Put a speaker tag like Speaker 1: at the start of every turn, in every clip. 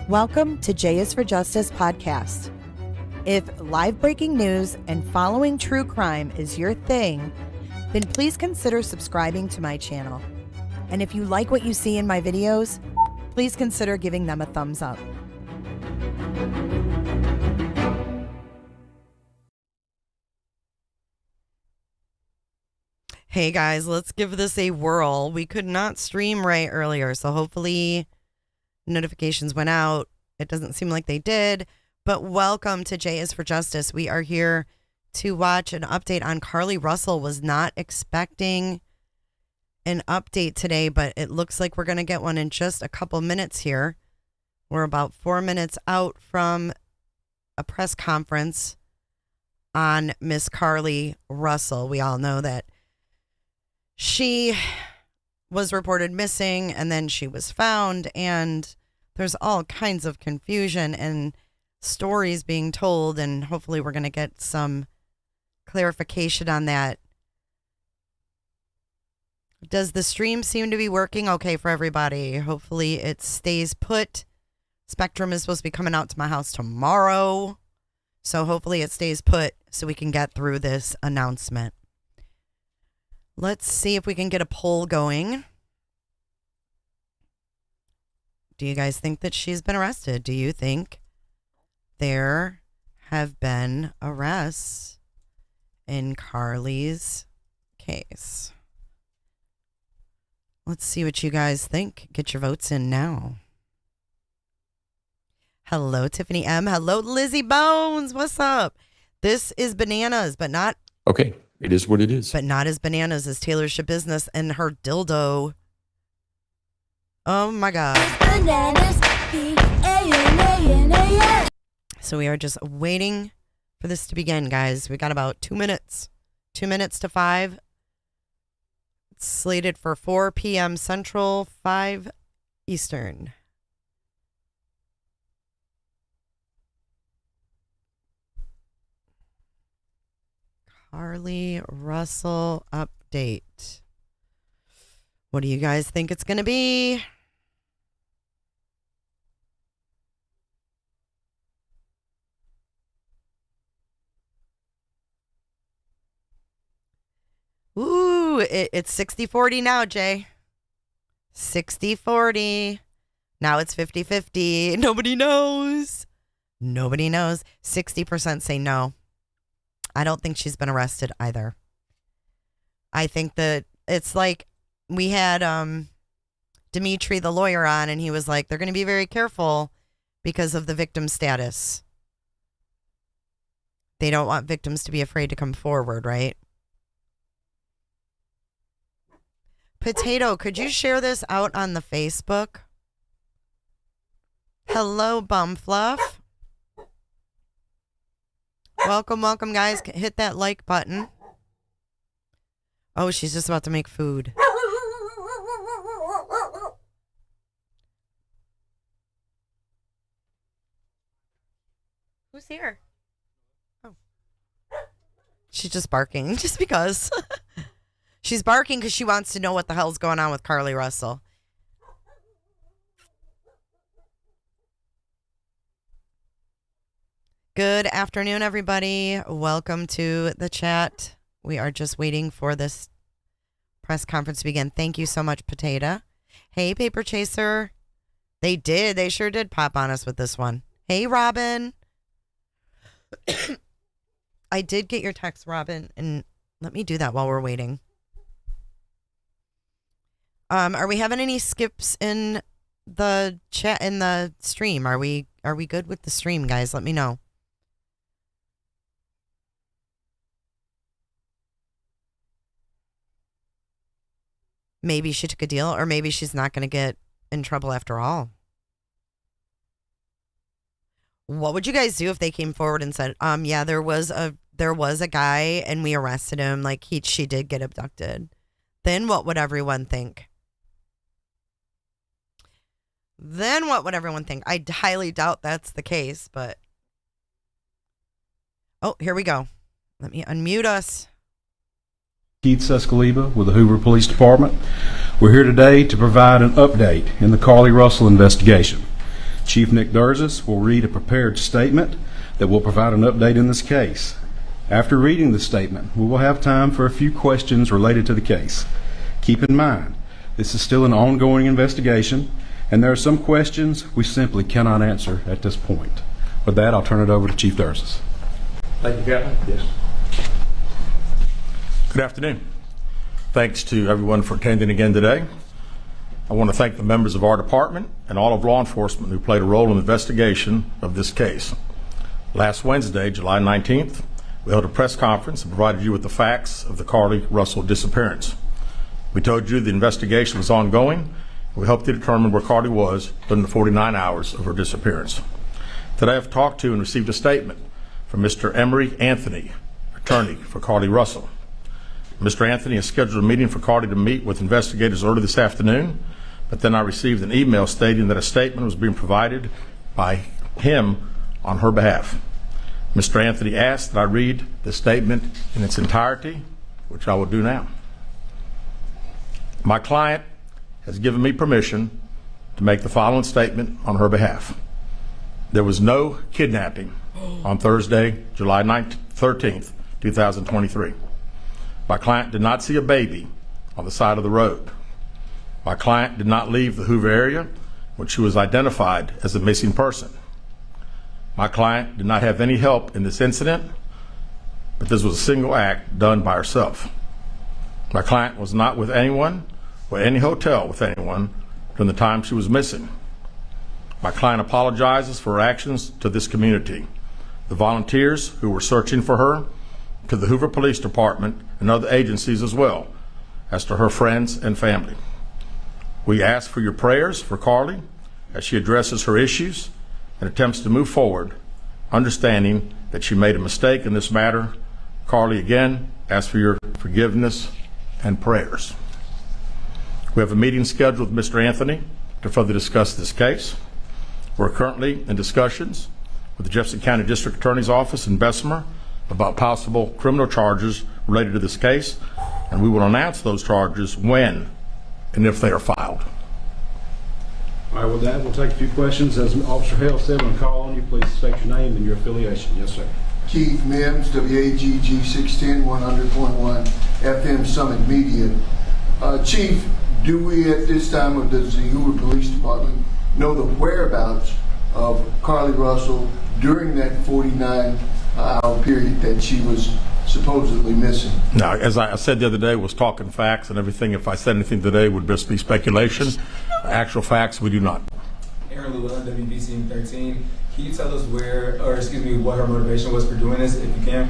Speaker 1: Welcome to J is for Justice podcast. If live breaking news and following true crime is your thing, then please consider subscribing to my channel. And if you like what you see in my videos, please consider giving them a thumbs up.
Speaker 2: Hey guys, let's give this a whirl. We could not stream right earlier, so hopefully notifications went out. It doesn't seem like they did, but welcome to J is for Justice. We are here to watch an update on Carlee Russell. Was not expecting an update today, but it looks like we're going to get one in just a couple minutes here. We're about 4 minutes out from a press conference on Miss Carlee Russell. We all know that she was reported missing and then she was found, and there's all kinds of confusion and stories being told, and hopefully we're going to get some clarification on that. Does the stream seem to be working okay for everybody? Hopefully it stays put. Spectrum is supposed to be coming out to my house tomorrow, so hopefully it stays put so we can get through this announcement. Let's see if we can get a poll going. Do you guys think that she's been arrested? Do you think there have been arrests in Carlee's case? Let's see what you guys think. Get your votes in now. Hello, Tiffany M. Hello, Lizzie Bones. What's up? This is bananas, but not...
Speaker 3: Okay, it is what it is.
Speaker 2: But not as bananas as Taylor Business and her dildo. Oh my God. So we are just waiting for this to begin, guys. We got about 2 minutes. 2 minutes to 5. It's slated for 4 p.m. Central, 5 Eastern. Carlee Russell update. What do you guys think it's going to be? Ooh, it's 60-40 now, Jay. 60-40. Now it's 50-50. Nobody knows. Nobody knows. 60% say no. I don't think she's been arrested either. I think that it's like we had Dimitri, the lawyer, on, and he was like, they're going to be very careful because of the victim status. They don't want victims to be afraid to come forward, right? Potato, could you share this out on the Facebook? Hello, Bumfluff. Welcome, welcome, guys. Hit that like button. Oh, she's just about to make food. Who's here? Oh. She's just barking, just because. She's barking because she wants to know what the hell's going on with Carlee Russell. Good afternoon, everybody. Welcome to the chat. We are just waiting for this press conference to begin. Thank you so much, Potato. Hey, Paper Chaser. They did. They sure did pop on us with this one. Hey, Robin. I did get your text, Robin, and let me do that while we're waiting. Are we having any skips in the chat, in the stream? Are we good with the stream, guys? Let me know. Maybe she took a deal, or maybe she's not going to get in trouble after all. What would you guys do if they came forward and said, yeah, there was a guy and we arrested him, like she did get abducted? Then what would everyone think? I highly doubt that's the case, but oh, here we go. Let me unmute us.
Speaker 4: Keith Sescaliba with the Hoover Police Department. We're here today to provide an update in the Carlee Russell investigation. Chief Nick Durzis will read a prepared statement that will provide an update in this case. After reading the statement, we will have time for a few questions related to the case. Keep in mind, this is still an ongoing investigation, and there are some questions we simply cannot answer at this point. With that, I'll turn it over to Chief Durzis.
Speaker 5: Thank you, Captain.
Speaker 4: Yes.
Speaker 5: Good afternoon. Thanks to everyone for attending again today. I want to thank the members of our department and all of law enforcement who played a role in the investigation of this case. Last Wednesday, July 19th, we held a press conference and provided you with the facts of the Carlee Russell disappearance. We told you the investigation was ongoing. We helped you determine where Carlee was during the 49 hours of her disappearance. Today I've talked to and received a statement from Mr. Emery Anthony, attorney for Carlee Russell. Mr. Anthony has scheduled a meeting for Carlee to meet with investigators early this afternoon, but then I received an email stating that a statement was being provided by him on her behalf. Mr. Anthony asked that I read the statement in its entirety, which I will do now. My client has given me permission to make the following statement on her behalf. There was no kidnapping on Thursday, July 13th, 2023. My client did not see a baby on the side of the road. My client did not leave the Hoover area when she was identified as a missing person. My client did not have any help in this incident, but this was a single act done by herself. My client was not with anyone or any hotel with anyone during the time she was missing. My client apologizes for her actions to this community, the volunteers who were searching for her, to the Hoover Police Department and other agencies as well, as to her friends and family. We ask for your prayers for Carlee as she addresses her issues and attempts to move forward, understanding that she made a mistake in this matter. Carlee, again, ask for your forgiveness and prayers. We have a meeting scheduled with Mr. Anthony to further discuss this case. We're currently in discussions with the Jefferson County District Attorney's Office in Bessemer about possible criminal charges related to this case, and we will announce those charges when and if they are filed.
Speaker 4: All right, with that, we'll take a few questions. As Officer Hale said, when I call on you, please state your name and your affiliation. Yes, sir.
Speaker 6: Keith Mims, WAGG 610 100.1 FM Summit Media. Chief, do we at this time, or does the Hoover Police Department know the whereabouts of Carlee Russell during that 49-hour period that she was supposedly missing?
Speaker 5: Now, as I said the other day, was talking facts and everything. If I said anything today, would just be speculation. Actual facts, we do not.
Speaker 7: Aaron Llewellyn, WBC 13. Can you tell us what her motivation was for doing this, if you can?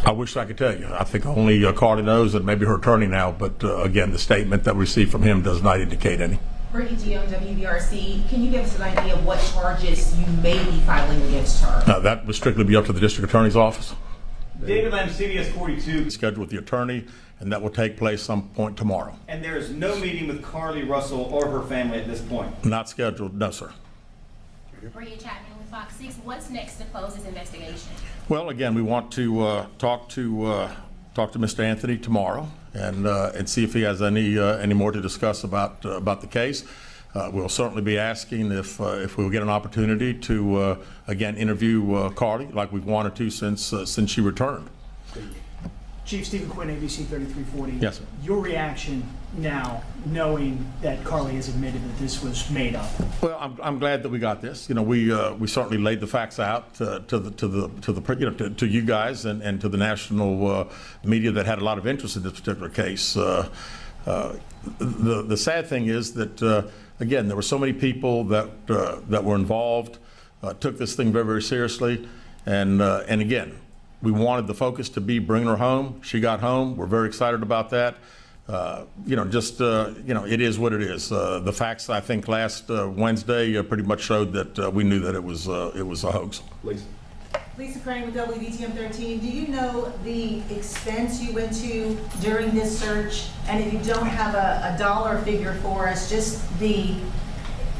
Speaker 5: I wish I could tell you. I think only Carlee knows, and maybe her attorney now, but again, the statement that we received from him does not indicate any.
Speaker 8: Brittany G on WBRC, can you give us an idea of what charges you may be filing against her?
Speaker 5: That would strictly be up to the district attorney's office.
Speaker 9: Dateline CDS 42.
Speaker 5: Scheduled with the attorney, and that will take place some point tomorrow.
Speaker 9: And there is no meeting with Carlee Russell or her family at this point?
Speaker 5: Not scheduled, no, sir.
Speaker 10: Bria Chapman with Fox 6. What's next to close this investigation?
Speaker 5: Well, again, we want to talk to Mr. Anthony tomorrow and see if he has any more to discuss about the case. We'll certainly be asking if we'll get an opportunity to again interview Carlee like we've wanted to since she returned.
Speaker 11: Chief Stephen Quinn, ABC 3340.
Speaker 5: Yes, sir.
Speaker 11: Your reaction now, knowing that Carlee has admitted that this was made up?
Speaker 5: Well, I'm glad that we got this. You know, we certainly laid the facts out to you guys and to the national media that had a lot of interest in this particular case. The sad thing is that again, there were so many people that were involved, took this thing very, very seriously, and again, we wanted the focus to be bringing her home. She got home. We're very excited about that. It is what it is. The facts, I think, last Wednesday pretty much showed that we knew that it was a hoax.
Speaker 8: Lisa Crane with WDTM 13. Do you know the expense you went to during this search? And if you don't have a dollar figure for us, just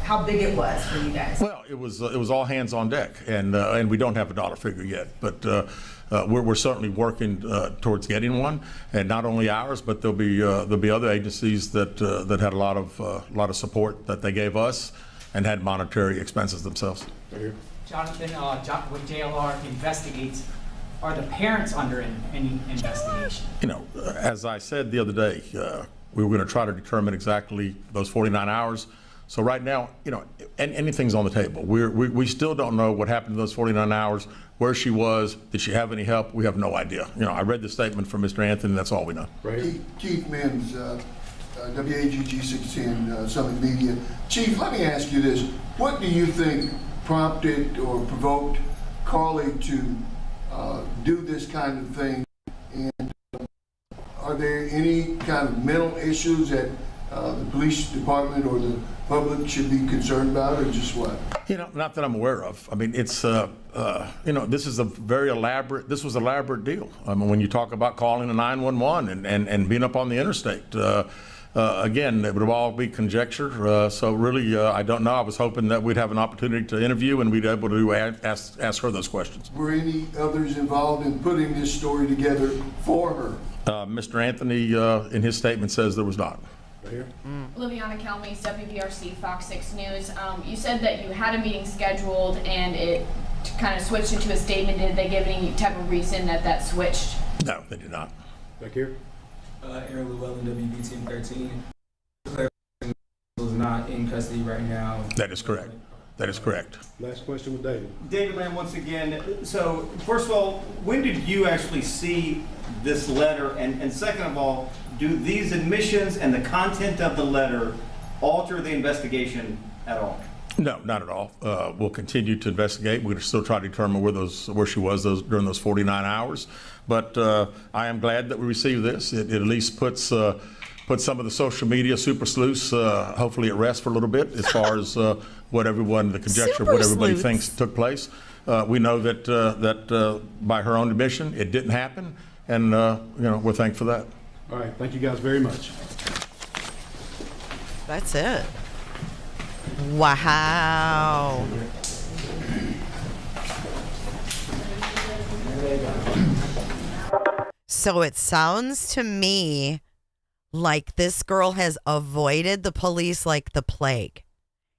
Speaker 8: how big it was for you guys?
Speaker 5: Well, it was all hands on deck, and we don't have a dollar figure yet, but we're certainly working towards getting one, and not only ours, but there'll be other agencies that had a lot of support that they gave us, and had monetary expenses themselves.
Speaker 12: Jonathan, when JLR investigates, are the parents under any investigation?
Speaker 5: You know, as I said the other day, we were going to try to determine exactly those 49 hours. So right now, you know, anything's on the table. We still don't know what happened to those 49 hours, where she was, did she have any help? We have no idea. You know, I read the statement from Mr. Anthony, that's all we know.
Speaker 6: Keith Mims, WAGG 610 Summit Media. Chief, let me ask you this. What do you think prompted or provoked Carlee to do this kind of thing? And are there any kind of mental issues that the police department or the public should be concerned about, or just what?
Speaker 5: You know, not that I'm aware of. I mean, it's, this is a very elaborate deal. I mean, when you talk about calling a 911 and being up on the interstate, again, it would all be conjecture. So really, I don't know. I was hoping that we'd have an opportunity to interview and we'd be able to ask her those questions.
Speaker 6: Were any others involved in putting this story together for her?
Speaker 5: Mr. Anthony, in his statement, says there was not.
Speaker 13: Right here. Liviana Kelmes, WVRC, Fox 6 News. You said that you had a meeting scheduled and it kind of switched into a statement. Did they give any type of reason that switched?
Speaker 5: No, they did not.
Speaker 4: Back here.
Speaker 7: Aaron Llewellyn, WBTM 13. Was not in custody right now.
Speaker 5: That is correct. That is correct.
Speaker 4: Last question with David.
Speaker 9: David Lamb, once again. So, first of all, when did you actually see this letter? And second of all, do these admissions and the content of the letter alter the investigation at all?
Speaker 5: No, not at all. We'll continue to investigate. We're still trying to determine where she was during those 49 hours. But I am glad that we received this. It at least puts some of the social media super sleuths hopefully at rest for a little bit as far as the conjecture of what everybody thinks took place. We know that by her own admission, it didn't happen, and we're thankful for that.
Speaker 4: All right, thank you guys very much.
Speaker 2: That's it. Wow. So it sounds to me like this girl has avoided the police like the plague.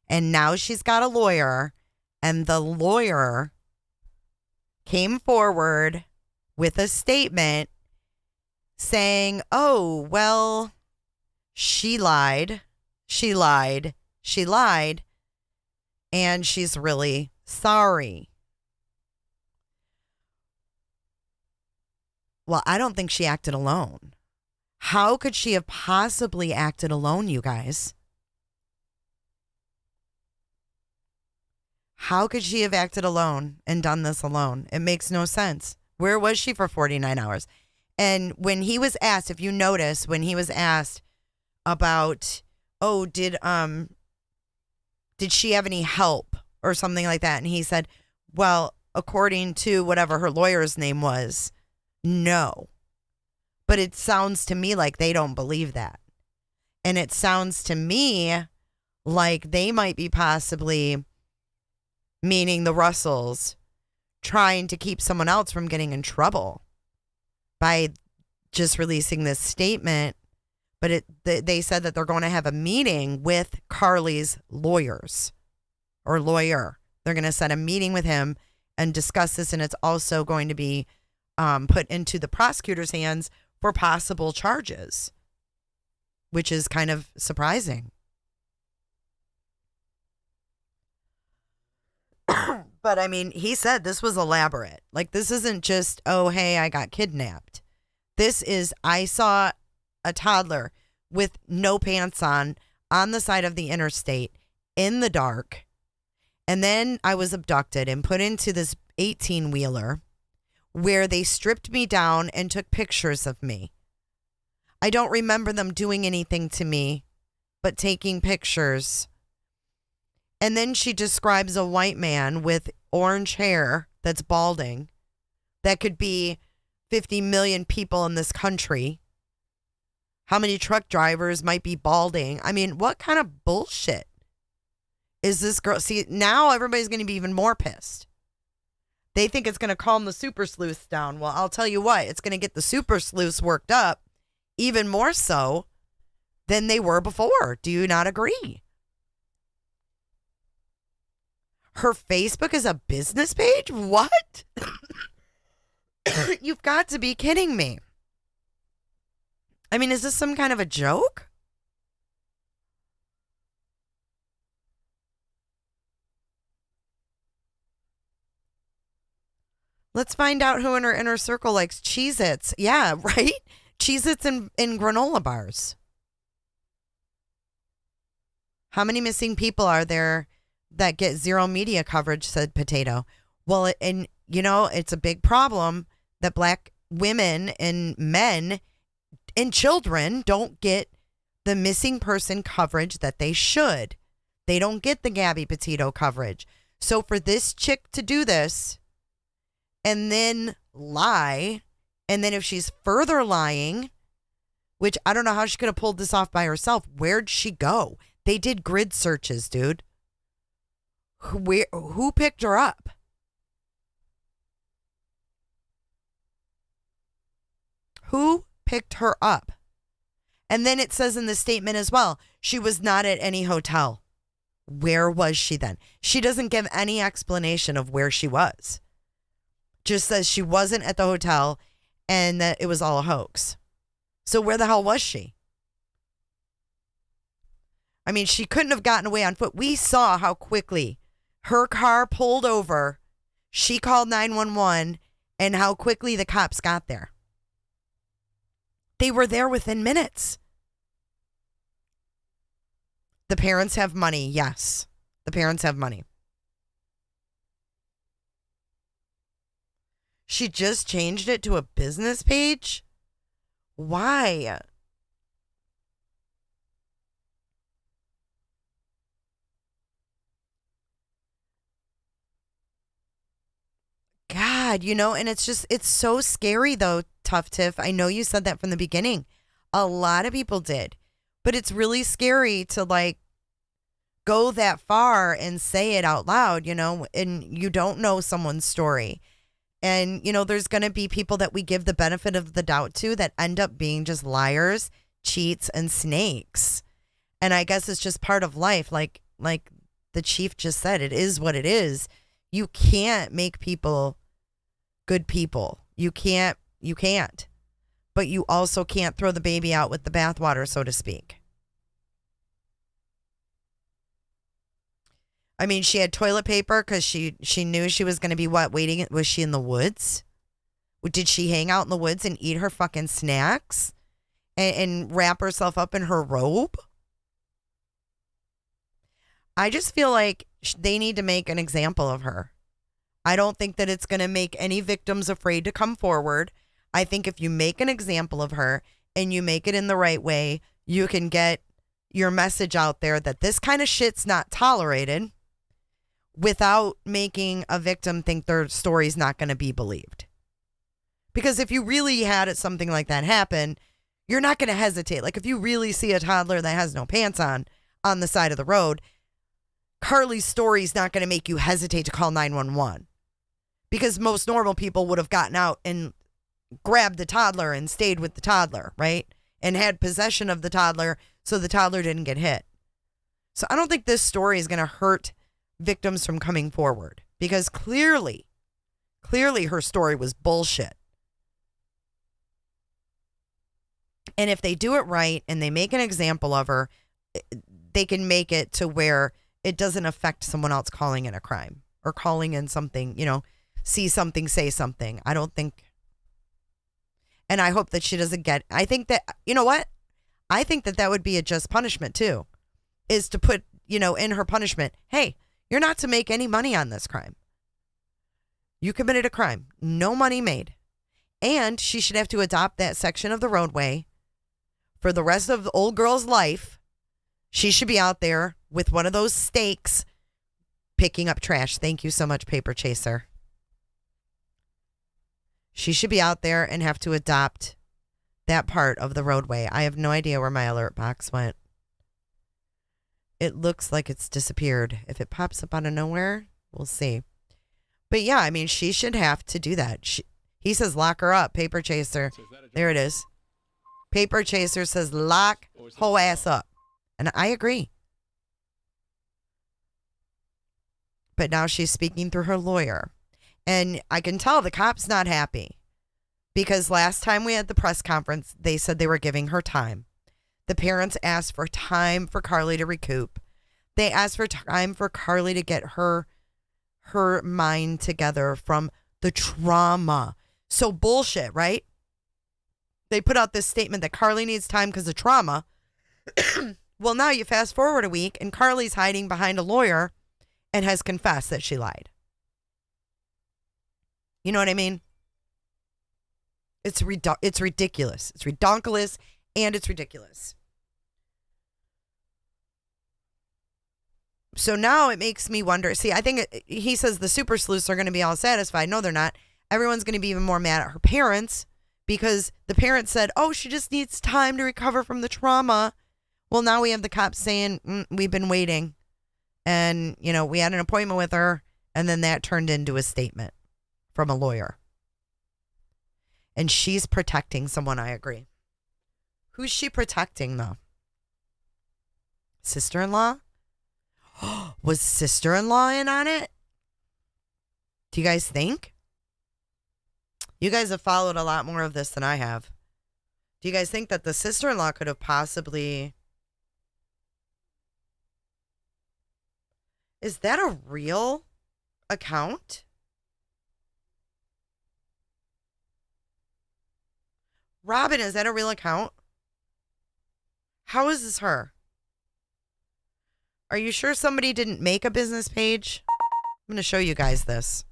Speaker 2: And now she's got a lawyer, and the lawyer came forward with a statement saying, oh, well, she lied, and she's really sorry. Well, I don't think she acted alone. How could she have possibly acted alone, you guys? How could she have acted alone and done this alone? It makes no sense. Where was she for 49 hours? And when he was asked, if you notice, when he was asked about, oh, did she have any help or something like that? And he said, well, according to whatever her lawyer's name was, no. But it sounds to me like they don't believe that. And it sounds to me like they might be possibly, meaning the Russells, trying to keep someone else from getting in trouble by just releasing this statement. But they said that they're going to have a meeting with Carlee's lawyers or lawyer. They're going to set a meeting with him and discuss this. And it's also going to be put into the prosecutor's hands for possible charges, which is kind of surprising. But I mean, he said this was elaborate. Like, this isn't just, oh, hey, I got kidnapped. This is, I saw a toddler with no pants on the side of the interstate in the dark. And then I was abducted and put into this 18-wheeler where they stripped me down and took pictures of me. I don't remember them doing anything to me, but taking pictures. And then she describes a white man with orange hair that's balding. That could be 50 million people in this country. How many truck drivers might be balding? I mean, what kind of bullshit is this girl? See, now everybody's going to be even more pissed. They think it's going to calm the super sleuths down. Well, I'll tell you what, it's going to get the super sleuths worked up even more so than they were before. Do you not agree? Her Facebook is a business page? What? You've got to be kidding me. I mean, is this some kind of a joke? Let's find out who in her inner circle likes Cheez-Its. Yeah, right? Cheez-Its in granola bars. How many missing people are there that get zero media coverage, said Potato. Well, and you know, it's a big problem that black women and men and children don't get the missing person coverage that they should. They don't get the Gabby Petito coverage. So for this chick to do this and then lie, and then if she's further lying, which I don't know how she could have pulled this off by herself, where'd she go? They did grid searches, dude. Who picked her up? Who picked her up? And then it says in the statement as well, she was not at any hotel. Where was she then? She doesn't give any explanation of where she was. Just says she wasn't at the hotel and that it was all a hoax. So where the hell was she? I mean, she couldn't have gotten away on foot. We saw how quickly her car pulled over. She called 911 and how quickly the cops got there. They were there within minutes. The parents have money. Yes, the parents have money. She just changed it to a business page? Why? God, you know, and it's so scary though, Tough Tiff. I know you said that from the beginning. A lot of people did. But it's really scary to like go that far and say it out loud, you know, and you don't know someone's story. And, you know, there's going to be people that we give the benefit of the doubt to that end up being just liars, cheats, and snakes. And I guess it's just part of life. Like the chief just said, it is what it is. You can't make people good people. You can't. But you also can't throw the baby out with the bathwater, so to speak. I mean, she had toilet paper because she knew she was going to be waiting. Was she in the woods? Did she hang out in the woods and eat her fucking snacks and wrap herself up in her robe? I just feel like they need to make an example of her. I don't think that it's going to make any victims afraid to come forward. I think if you make an example of her and you make it in the right way, you can get your message out there that this kind of shit's not tolerated without making a victim think their story's not going to be believed. Because if you really had something like that happen, you're not going to hesitate. Like if you really see a toddler that has no pants on the side of the road, Carlee's story is not going to make you hesitate to call 911. Because most normal people would have gotten out and grabbed the toddler and stayed with the toddler, right? And had possession of the toddler so the toddler didn't get hit. So I don't think this story is going to hurt victims from coming forward because clearly her story was bullshit. And if they do it right and they make an example of her, they can make it to where it doesn't affect someone else calling in a crime or calling in something, see something, say something. I don't think. And I hope that she doesn't get, I think that, you know what? I think that that would be a just punishment too, is to put, in her punishment, hey, you're not to make any money on this crime. You committed a crime, no money made. And she should have to adopt that section of the roadway for the rest of the old girl's life. She should be out there with one of those stakes picking up trash. Thank you so much, Paper Chaser. She should be out there and have to adopt that part of the roadway. I have no idea where my alert box went. It looks like it's disappeared. If it pops up out of nowhere, we'll see. But yeah, I mean, she should have to do that. He says, lock her up, Paper Chaser. There it is. Paper Chaser says, lock her ass up. And I agree. But now she's speaking through her lawyer. And I can tell the cop's not happy. Because last time we had the press conference, they said they were giving her time. The parents asked for time for Carlee to recoup. They asked for time for Carlee to get her mind together from the trauma. So bullshit, right? They put out this statement that Carlee needs time because of trauma. Well, now you fast forward a week and Carlee's hiding behind a lawyer and has confessed that she lied. You know what I mean? It's ridiculous. It's redonkulous and it's ridiculous. So now it makes me wonder. See, I think he says the super sleuths are going to be all satisfied. No, they're not. Everyone's going to be even more mad at her parents because the parents said, oh, she just needs time to recover from the trauma. Well, now we have the cops saying, we've been waiting. And, we had an appointment with her. And then that turned into a statement from a lawyer. And she's protecting someone, I agree. Who's she protecting, though? Sister-in-law? Was sister-in-law in on it? Do you guys think? You guys have followed a lot more of this than I have. Do you guys think that the sister-in-law could have possibly... Is that a real account? Robin, is that a real account? How is this her? Are you sure somebody didn't make a business page? I'm going to show you guys this.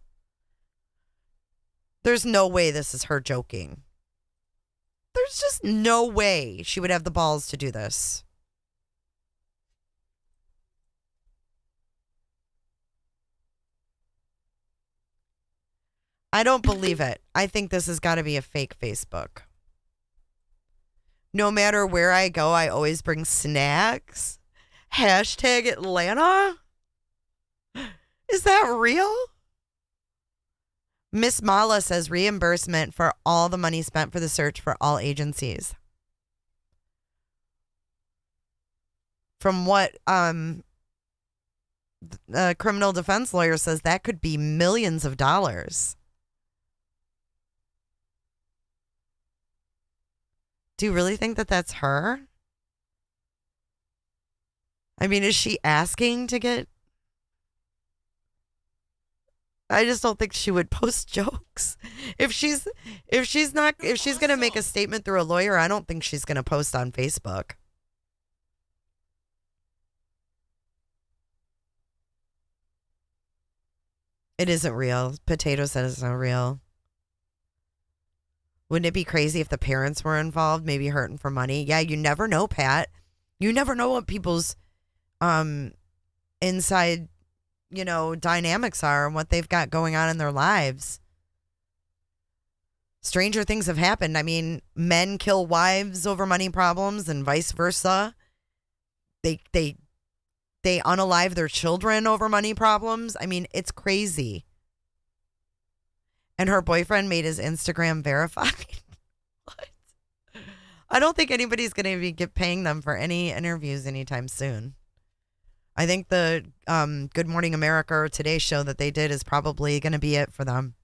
Speaker 2: There's no way this is her joking. There's just no way she would have the balls to do this. I don't believe it. I think this has got to be a fake Facebook. No matter where I go, I always bring snacks. Hashtag Atlanta? Is that real? Miss Mala says reimbursement for all the money spent for the search for all agencies. From what the criminal defense lawyer says, that could be millions of dollars. Do you really think that that's her? I mean, is she asking to get... I just don't think she would post jokes. If she's going to make a statement through a lawyer, I don't think she's going to post on Facebook. It isn't real. Potato says it's not real. Wouldn't it be crazy if the parents were involved, maybe hurting for money? Yeah, you never know, Pat. You never know what people's inside, dynamics are and what they've got going on in their lives. Stranger things have happened. I mean, men kill wives over money problems and vice versa. They unalive their children over money problems. I mean, it's crazy. And her boyfriend made his Instagram verified. What? I don't think anybody's going to be paying them for any interviews anytime soon. I think the Good Morning America or Today show that they did is probably going to be it for them.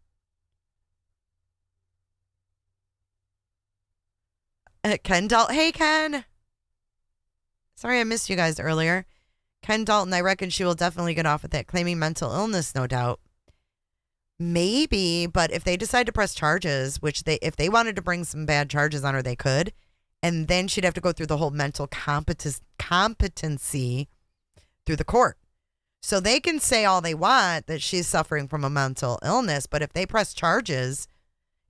Speaker 2: Ken Dalton. Hey, Ken. Sorry I missed you guys earlier. Ken Dalton, I reckon she will definitely get off with it, claiming mental illness, no doubt. Maybe, but if they decide to press charges, if they wanted to bring some bad charges on her, they could. And then she'd have to go through the whole mental competency through the court. So they can say all they want that she's suffering from a mental illness, but if they press charges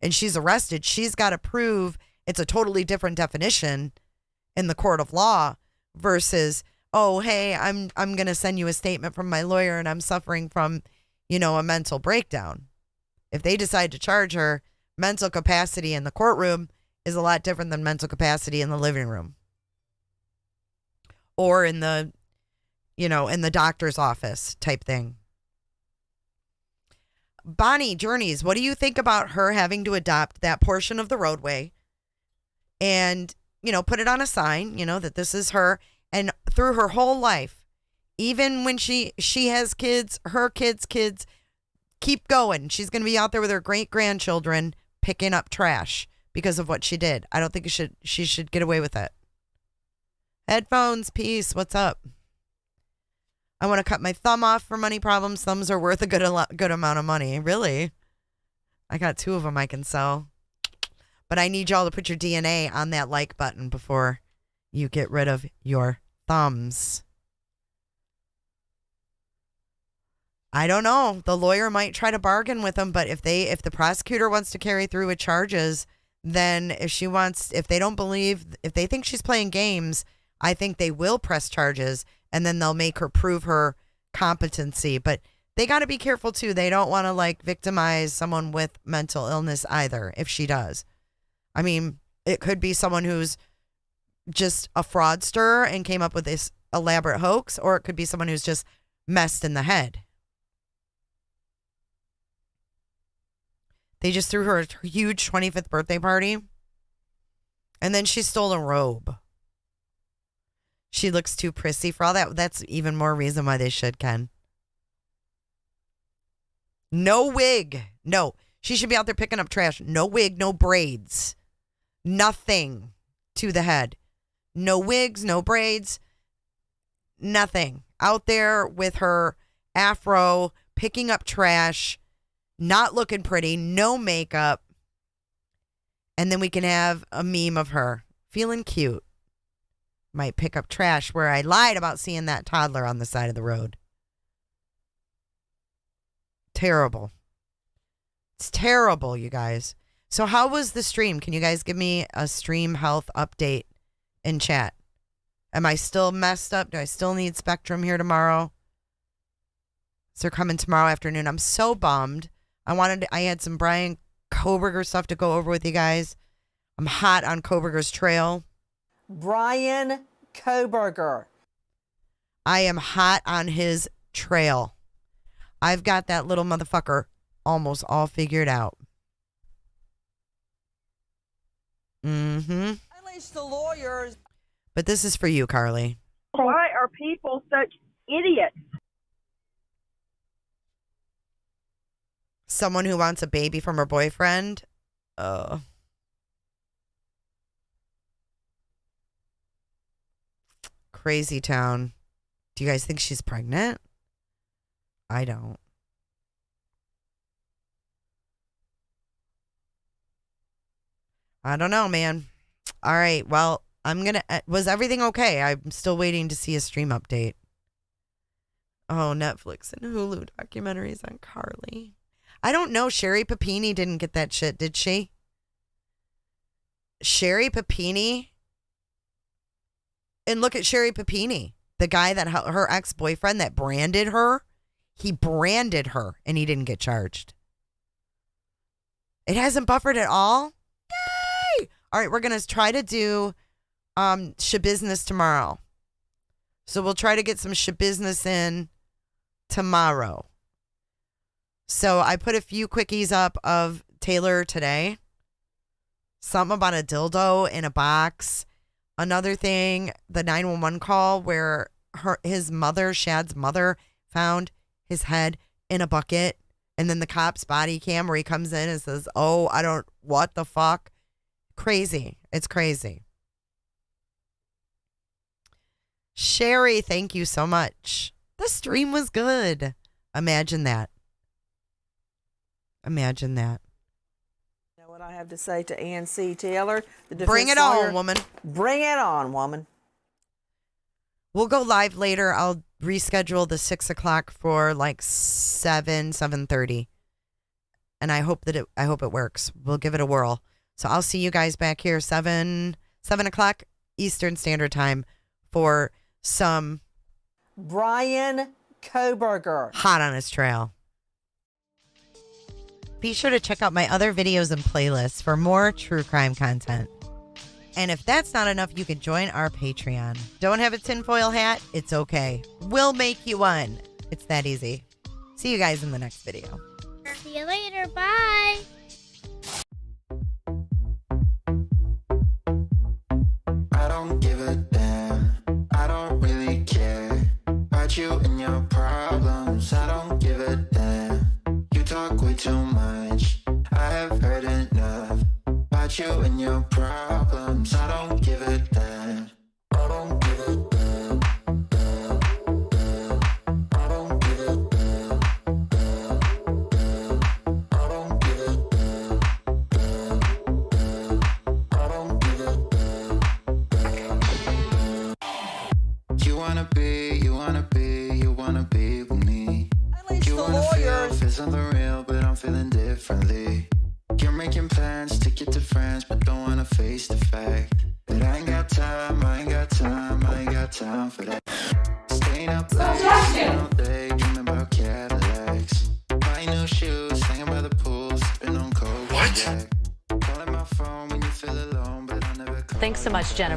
Speaker 2: and she's arrested, she's got to prove it's a totally different definition in the court of law versus, oh, hey, I'm going to send you a statement from my lawyer and I'm suffering from, a mental breakdown. If they decide to charge her, mental capacity in the courtroom is a lot different than mental capacity in the living room or in the doctor's office type thing. Bonnie Journeys, what do you think about her having to adopt that portion of the roadway and, put it on a sign, that this is her, and through her whole life, even when she has kids, her kids, keep going. She's going to be out there with her great-grandchildren picking up trash because of what she did. I don't think she should get away with it. Headphones, peace, what's up? I want to cut my thumb off for money problems. Thumbs are worth a good amount of money. Really? I got 2 of them I can sell. But I need y'all to put your DNA on that like button before you get rid of your thumbs. I don't know. The lawyer might try to bargain with them, but if the prosecutor wants to carry through with charges, then if they think she's playing games, I think they will press charges and then they'll make her prove her competency. But they got to be careful too. They don't want to victimize someone with mental illness either if she does. I mean, it could be someone who's just a fraudster and came up with this elaborate hoax, or it could be someone who's just messed in the head. They just threw her a huge 25th birthday party, and then she stole a robe. She looks too prissy for all that. That's even more reason why they should, Ken. No wig. No. She should be out there picking up trash. No wig, no braids. Nothing to the head. No wigs, no braids. Nothing. Out there with her afro, picking up trash, not looking pretty, no makeup. And then we can have a meme of her feeling cute. Might pick up trash where I lied about seeing that toddler on the side of the road. Terrible. It's terrible, you guys. So how was the stream? Can you guys give me a stream health update in chat? Am I still messed up? Do I still need Spectrum here tomorrow? So they're coming tomorrow afternoon. I'm so bummed. I had some Brian Koberger stuff to go over with you guys. I'm hot on Koberger's trail.
Speaker 1: Brian Koberger.
Speaker 2: I am hot on his trail. I've got that little motherfucker almost all figured out.
Speaker 1: At least the lawyers.
Speaker 2: But this is for you, Carlee.
Speaker 14: Why are people such idiots?
Speaker 2: Someone who wants a baby from her boyfriend? Crazy town. Do you guys think she's pregnant? I don't. I don't know, man. All right. Well, was everything okay? I'm still waiting to see a stream update. Oh, Netflix and Hulu documentaries on Carlee. I don't know. Sherry Papini didn't get that shit, did she? Sherry Papini? And look at Sherry Papini, the guy that her ex-boyfriend that branded her. He branded her and he didn't get charged. It hasn't buffered at all? Yay! All right, we're going to try to do Shabusiness tomorrow. So we'll try to get some Shabusiness in tomorrow. So I put a few quickies up of Taylor today. Something about a dildo in a box. Another thing, the 911 call where his mother, Shad's mother, found his head in a bucket. And then the cop's body cam where he comes in and says, what the fuck? Crazy. It's crazy. Sherry, thank you so much. The stream was good. Imagine that. Imagine that.
Speaker 15: You know what I have to say to Ann C. Taylor? The
Speaker 2: Bring it
Speaker 15: defense lawyer?
Speaker 2: on, woman.
Speaker 15: Bring it on, woman.
Speaker 2: We'll go live later. I'll reschedule the 6 o'clock for like 7:30. And I hope it works. We'll give it a whirl. So I'll see you guys back here 7 o'clock Eastern Standard Time for some
Speaker 15: Brian Koberger.
Speaker 2: hot on his trail. Be sure to check out my other videos and playlists for more true crime content. And if that's not enough, you can join our Patreon. Don't have a tinfoil hat? It's okay. We'll make you one. It's that easy. See you guys in the next video.
Speaker 10: See you later. Bye.
Speaker 16: I don't give a damn. I don't really care about you and your problems. I don't give a damn. You talk way too much. I have heard enough about you and your problems. I don't give a damn. I don't give a damn. Damn, damn. I don't give a damn. Damn, damn. I don't give a damn. Damn, damn. I don't give a damn. Damn, damn. You wanna be with me. You wanna feel something real, but I'm feeling differently. You're making plans to get to friends, but don't wanna face the fact that I ain't got time, I ain't got time, I ain't got time for that. Staying up late, staying all day, dreaming about Cadillacs. Buying new shoes, hanging by the pool, sipping on cold. What? Calling my phone when you feel alone, but I never call.
Speaker 17: Thanks so much, Jennifer.